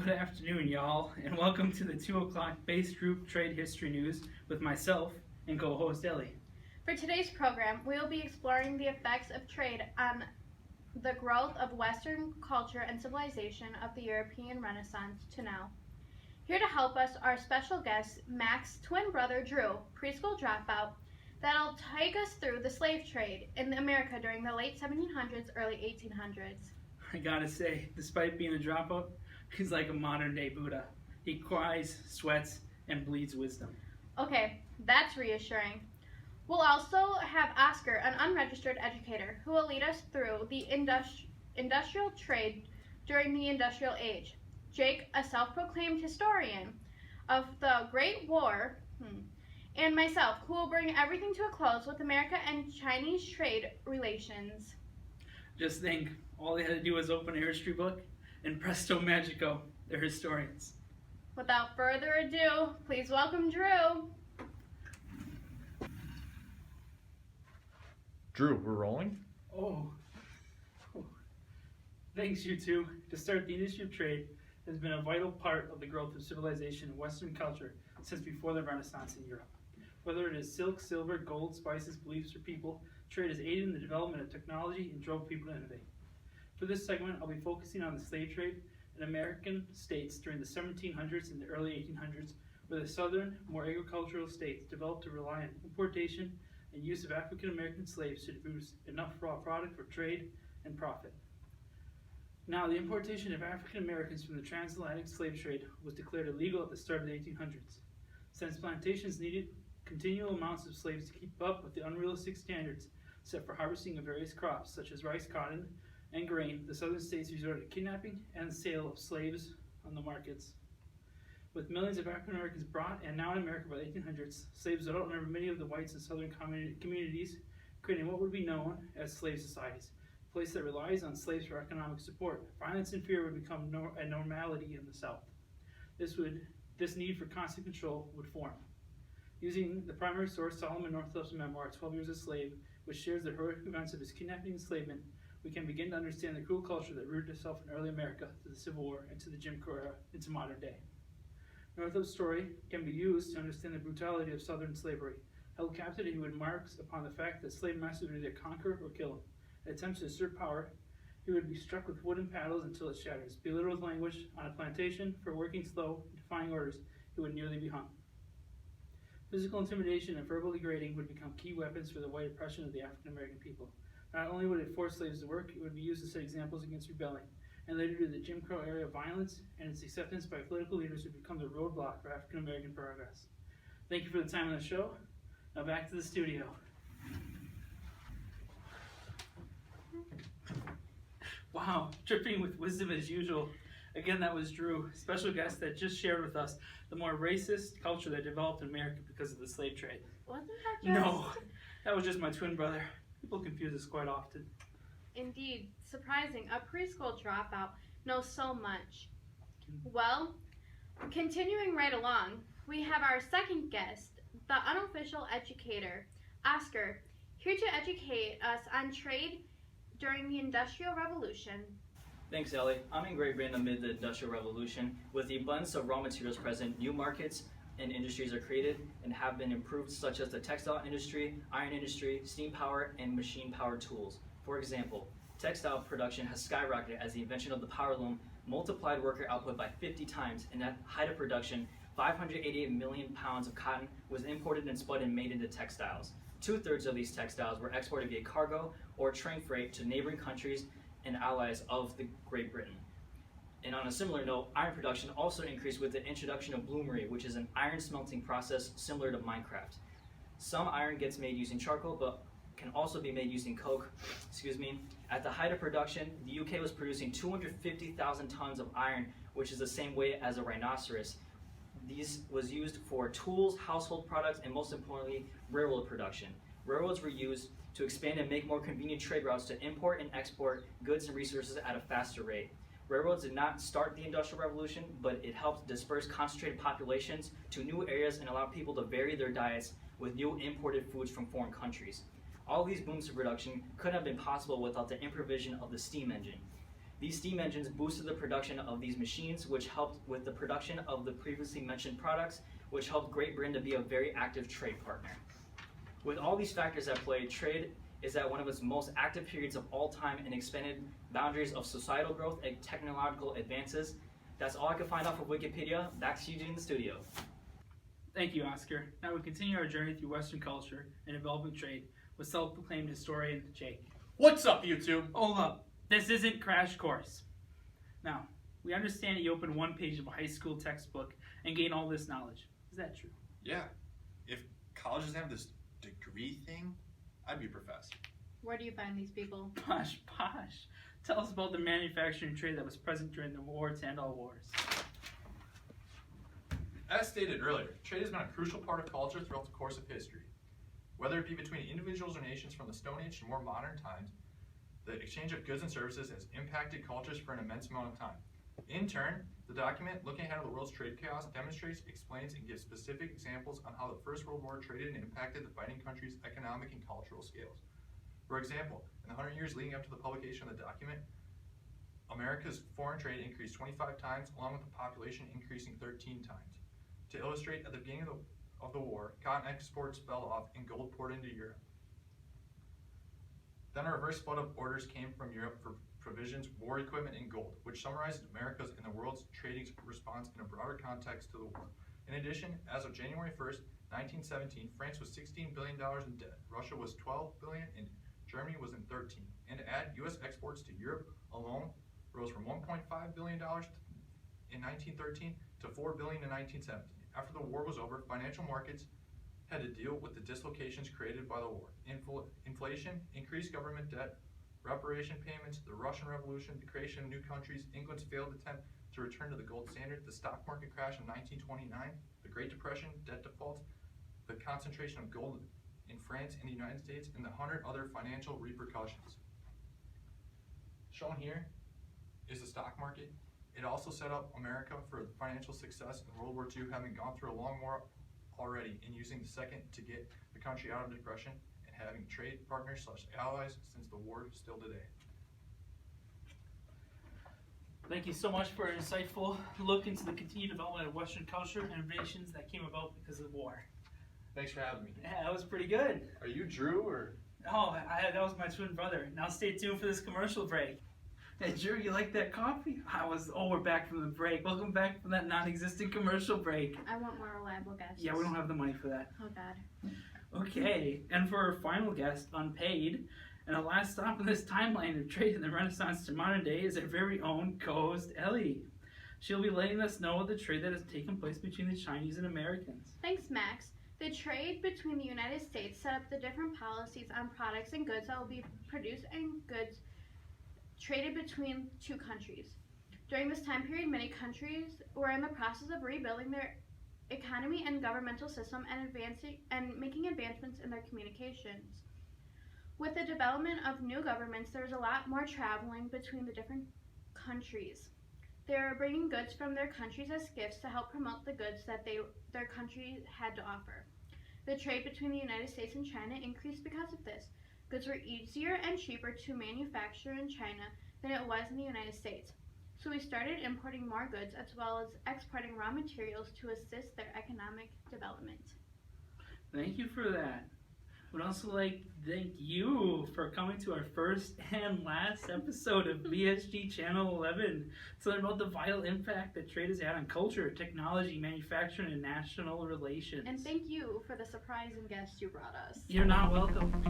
Good afternoon, y'all, and welcome to the 2 o'clock Base Group Trade History News with myself and co-host Ellie. For today's program, we will be exploring the effects of trade on the growth of Western culture and civilization of the European Renaissance to now. Here to help us are special guest Mac's twin brother Drew, preschool dropout, that'll take us through the slave trade in America during the late 1700s, early 1800s. I gotta say, despite being a dropout, he's like a modern-day Buddha. He cries, sweats, and bleeds wisdom. Okay, that's reassuring. We'll also have Oscar, an unregistered educator, who will lead us through the industrial trade during the Industrial Age. Jake, a self-proclaimed historian of the Great War, and myself, who will bring everything to a close with America and Chinese trade relations. Just think, all they had to do was open a history book, and presto magico, they're historians. Without further ado, please welcome Drew. Drew, we're rolling? Oh. Thanks, you two. To start, the industry of trade has been a vital part of the growth of civilization and Western culture since before the Renaissance in Europe. Whether it is silk, silver, gold, spices, beliefs, or people, trade has aided in the development of technology and drove people to innovate. For this segment, I'll be focusing on the slave trade in American states during the 1700s and the early 1800s, where the southern, more agricultural states developed to rely on importation and use of African American slaves to produce enough raw product for trade and profit. Now, the importation of African Americans from the transatlantic slave trade was declared illegal at the start of the 1800s. Since plantations needed continual amounts of slaves to keep up with the unrealistic standards set for harvesting of various crops, such as rice, cotton, and grain, the southern states resorted to kidnapping and the sale of slaves on the markets. With millions of African Americans brought and now in America by the 1800s, slaves would outnumber many of the whites in southern communities, creating what would be known as slave societies, a place that relies on slaves for economic support. Violence and fear would become a normality in the South. This need for constant control would form. Using the primary source, Solomon Northup's memoir, 12 Years a Slave, which shares the heroic events of his kidnapping and enslavement, we can begin to understand the cruel culture that rooted itself in early America to the Civil War and to the Jim Crow era into modern day. Northup's story can be used to understand the brutality of Southern slavery. Held captive, he would mark upon the fact that slave masters would either conquer or kill him. In attempts to assert power, he would be struck with wooden paddles until it shatters. Belittled with language on a plantation for working slow and defying orders, he would nearly be hung. Physical intimidation and verbal degrading would become key weapons for the white oppression of the African American people. Not only would it force slaves to work, it would be used to set examples against rebelling, and later to the Jim Crow era of violence and its acceptance by political leaders would become the roadblock for African American progress. Thank you for the time on the show. Now back to the studio. Wow, dripping with wisdom as usual. Again, that was Drew, special guest that just shared with us the more racist culture that developed in America because of the slave trade. Wasn't that just... No, that was just my twin brother. People confuse us quite often. Indeed, surprising. A preschool dropout knows so much. Well, continuing right along, we have our second guest, the unofficial educator, Oscar, here to educate us on trade during the Industrial Revolution. Thanks, Ellie. I'm in Great Britain amid the Industrial Revolution. With the abundance of raw materials present, new markets and industries are created and have been improved, such as the textile industry, iron industry, steam power, and machine-powered tools. For example, textile production has skyrocketed as the invention of the power loom multiplied worker output by 50 times, and at height of production, 588 million pounds of cotton was imported and spun and made into textiles. 2/3 of these textiles were exported via cargo or train freight to neighboring countries and allies of the Great Britain. And on a similar note, iron production also increased with the introduction of bloomery, which is an iron smelting process similar to Minecraft. Some iron gets made using charcoal, but can also be made using coke. At the height of production, the UK was producing 250,000 tons of iron, which is the same weight as a rhinoceros. These was used for tools, household products, and most importantly, railroad production. Railroads were used to expand and make more convenient trade routes to import and export goods and resources at a faster rate. Railroads did not start the Industrial Revolution, but it helped disperse concentrated populations to new areas and allow people to vary their diets with new imported foods from foreign countries. All these booms of production couldn't have been possible without the improvisation of the steam engine. These steam engines boosted the production of these machines, which helped with the production of the previously mentioned products, which helped Great Britain to be a very active trade partner. With all these factors at play, trade is at one of its most active periods of all time and expanded boundaries of societal growth and technological advances. That's all I could find off of Wikipedia. Back to you in the studio. Thank you, Oscar. Now we continue our journey through Western culture and developing trade with self-proclaimed historian Jake. What's up, YouTube? Hold up. This isn't Crash Course. Now, we understand that you opened one page of a high school textbook and gain all this knowledge. Is that true? Yeah. If colleges have this degree thing, I'd be a professor. Where do you find these people? Posh. Tell us about the manufacturing trade that was present during the war to end all wars. As stated earlier, trade has been a crucial part of culture throughout the course of history. Whether it be between individuals or nations from the Stone Age to more modern times, the exchange of goods and services has impacted cultures for an immense amount of time. In turn, the document, Looking Ahead of the World's Trade Chaos, demonstrates, explains, and gives specific examples on how the First World War traded and impacted the fighting countries' economic and cultural scales. For example, in the 100 years leading up to the publication of the document, America's foreign trade increased 25 times, along with the population increasing 13 times. To illustrate, at the beginning of the war, cotton exports fell off and gold poured into Europe. Then a reverse flood of orders came from Europe for provisions, war equipment, and gold, which summarized America's and the world's trading response in a broader context to the war. In addition, as of January 1st, 1917, France was $16 billion in debt, Russia was $12 billion, and Germany was in 13. And to add, U.S. exports to Europe alone rose from $1.5 billion in 1913 to $4 billion in 1917. After the war was over, financial markets had to deal with the dislocations created by the war. Inflation, increased government debt, reparation payments, the Russian Revolution, the creation of new countries, England's failed attempt to return to the gold standard, the stock market crash in 1929, the Great Depression, debt defaults, the concentration of gold in France and the United States, and the 100 other financial repercussions. Shown here is the stock market. It also set up America for financial success in World War II, having gone through a long war already and using the second to get the country out of depression and having trade partners / allies since the war still today. Thank you so much for an insightful look into the continued development of Western culture and innovations that came about because of the war. Thanks for having me. Yeah, that was pretty good. Are you Drew or? Oh, that was my twin brother. Now stay tuned for this commercial break. Hey Drew, you like that coffee? We're back from the break. Welcome back from that non-existent commercial break. I want more reliable guests. Yeah, we don't have the money for that. Oh God. Okay, and for our final guest, unpaid, and the last stop in this timeline of trade in the Renaissance to modern day is our very own co-host Ellie. She'll be letting us know the trade that has taken place between the Chinese and Americans. Thanks, Max. The trade between the United States set up the different policies on products and goods that will be produced and goods traded between two countries. During this time period, many countries were in the process of rebuilding their economy and governmental system and making advancements in their communications. With the development of new governments, there was a lot more traveling between the different countries. They were bringing goods from their countries as gifts to help promote the goods that their country had to offer. The trade between the United States and China increased because of this. Goods were easier and cheaper to manufacture in China than it was in the United States. So we started importing more goods as well as exporting raw materials to assist their economic development. Thank you for that. We'd also like to thank you for coming to our first and last episode of BSG Channel 11 to learn about the vital impact that trade has had on culture, technology, manufacturing, and national relations. And thank you for the surprising guest you brought us. You're not welcome.